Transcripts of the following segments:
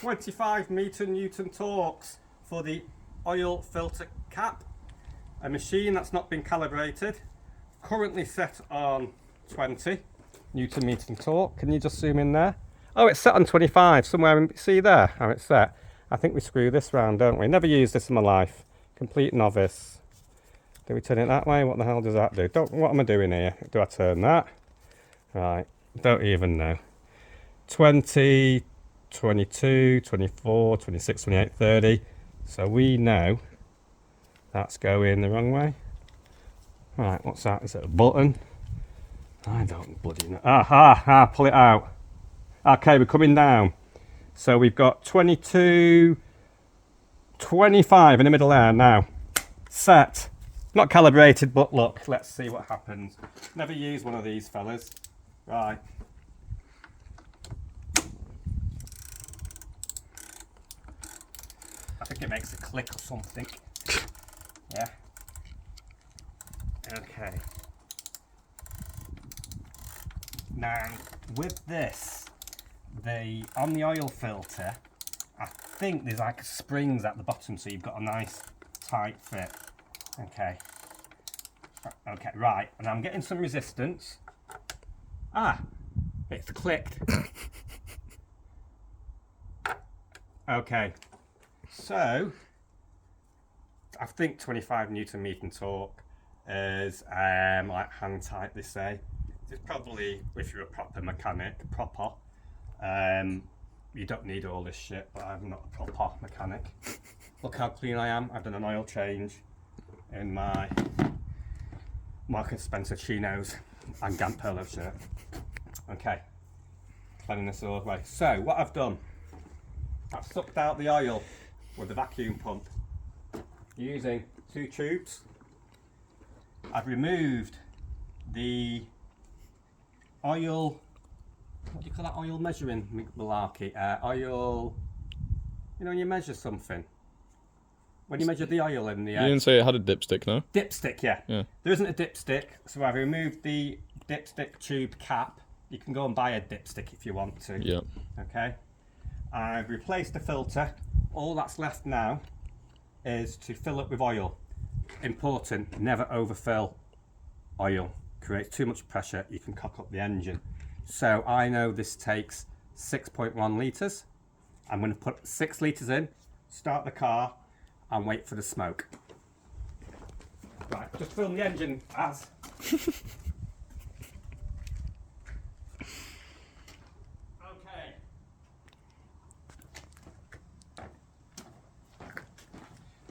25 Newton torques for the oil filter cap. A machine that's not been calibrated, currently set on 20 Newton torque. Can you just zoom in there? Oh, it's set on 25 somewhere. See there how it's set? I think we screw this round, don't we? Never used this in my life. Complete novice. Do we turn it that way? What the hell does that do? What am I doing here? Do I turn that? Right, don't even know. 20, 22, 24, 26, 28, 30. So we know that's going the wrong way. Right, what's that? Is it a button? I don't bloody know. Pull it out. Okay, we're coming down. So we've got 22, 25 in the middle there now. Set. Not calibrated, but look, let's see what happens. Never used one of these fellas. Right. I think it makes a click or something. Yeah. Okay. Now, with this, on the oil filter, I think there's like springs at the bottom, so you've got a nice tight fit. Okay. Okay, right. And I'm getting some resistance. It's clicked. Okay. So, I think 25 Newton torque is like hand tight, they say. It's probably, if you're a proper mechanic, you don't need all this shit, but I'm not a proper mechanic. Look how clean I am. I've done an oil change in my Marks & Spencer chinos and Gant polo shirt. Okay, cleanliness all the way. So what I've done, I've sucked out the oil with the vacuum pump using 2 tubes. I've removed the oil, what do you call that oil measuring malarkey? Oil, you know when you measure something? When you measure the oil in the... You didn't say it had a dipstick, no? Dipstick, yeah. There isn't a dipstick, so I've removed the dipstick tube cap. You can go and buy a dipstick if you want to. Yeah. Okay. I've replaced the filter. All that's left now is to fill it with oil. Important, never overfill oil. Creates too much pressure, you can cock up the engine. So I know this takes 6.1 litres. I'm going to put 6 litres in, start the car, and wait for the smoke. Right, just film the engine as. Okay.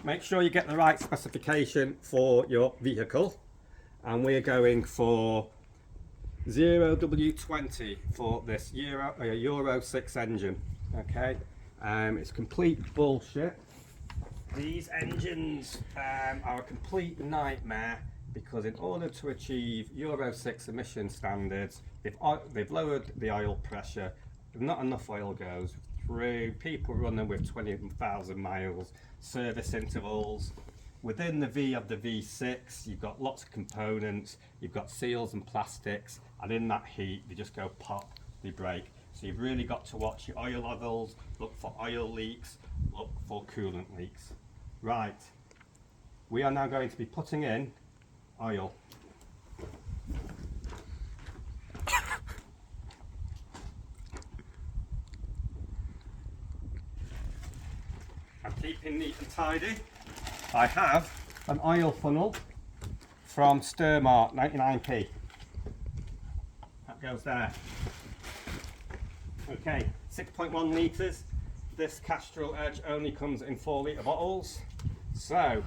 Make sure you get the right specification for your vehicle. And we're going for 0W20 for this Euro 6 engine. Okay, it's complete bullshit. These engines are a complete nightmare because in order to achieve Euro 6 emission standards, they've lowered the oil pressure. Not enough oil goes through. People running with 20,000 miles, service intervals. Within the V of the V6, you've got lots of components. You've got seals and plastics, and in that heat, they just go pop, they break. So you've really got to watch your oil levels, look for oil leaks, look for coolant leaks. Right, we are now going to be putting in oil. I'm keeping neat and tidy. I have an oil funnel from Sturmart, 99p. That goes there. Okay, 6.1 litres. This Castrol Edge only comes in 4 litre bottles. So,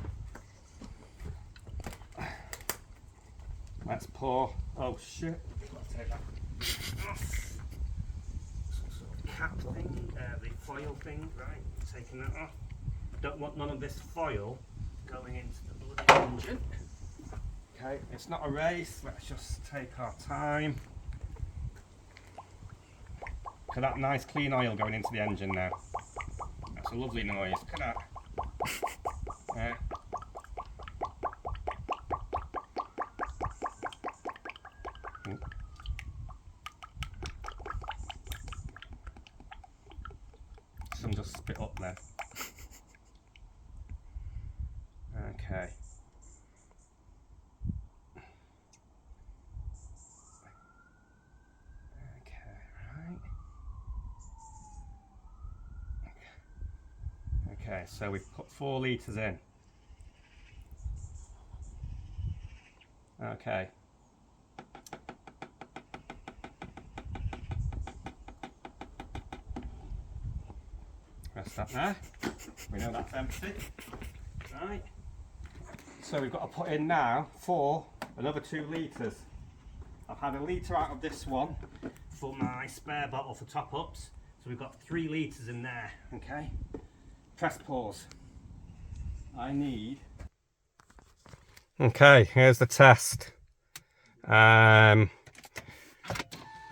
let's pour. Oh shit, I've got to take that off. Some sort of cap thing, the foil thing, right? Taking that off. Don't want none of this foil going into the bloody engine. Okay, it's not a race, let's just take our time. Look at that nice clean oil going into the engine now. That's a lovely noise, look at that. some just spit up then. Okay. Okay, so we've put 4 litres in. Okay. Rest that there. We know that's empty. Right. So we've got to put in now another 2 litres. I've had a litre out of this one for my spare bottle for top ups. So we've got 3 litres in there. Okay. Press pause. I need. Okay, here's the test. I'm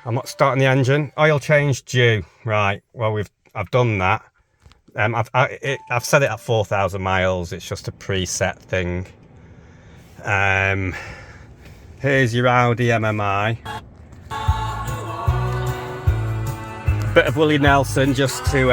not starting the engine. Oil change due. Right. Well, I've done that. I've set it at 4,000 miles. It's just a preset thing. Here's your Audi MMI. Bit of Willie Nelson just to